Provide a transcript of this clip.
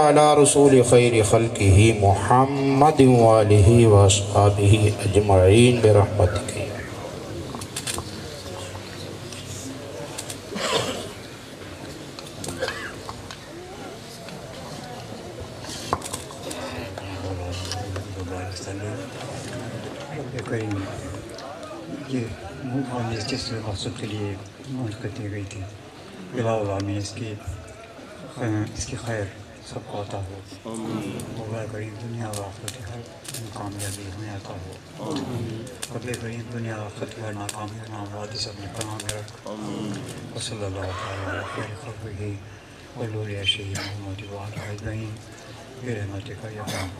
अला रसूल खैर खल्क़िही मुहम्मद व आलिही व अस्हाबिही अजमईन बिरहमतिक। ये मुँह जिस मकसद के लिए मौज कर दी गई थी, अल्लाह में इसकी खैर सबको अता हो। मौला करीम दुनिया व आखिरत हर कामयाबी हमें अता हो। रब्बे करीम दुनिया व आखिरत हर नाकामी नामुराद अपने पनाह में रख। सल्लल्लाहु अलैहि खैर खल्क़िही व नूर अर्शिही मुहम्मद व आलिहि अजमईन बिरहमतिक या अरहम।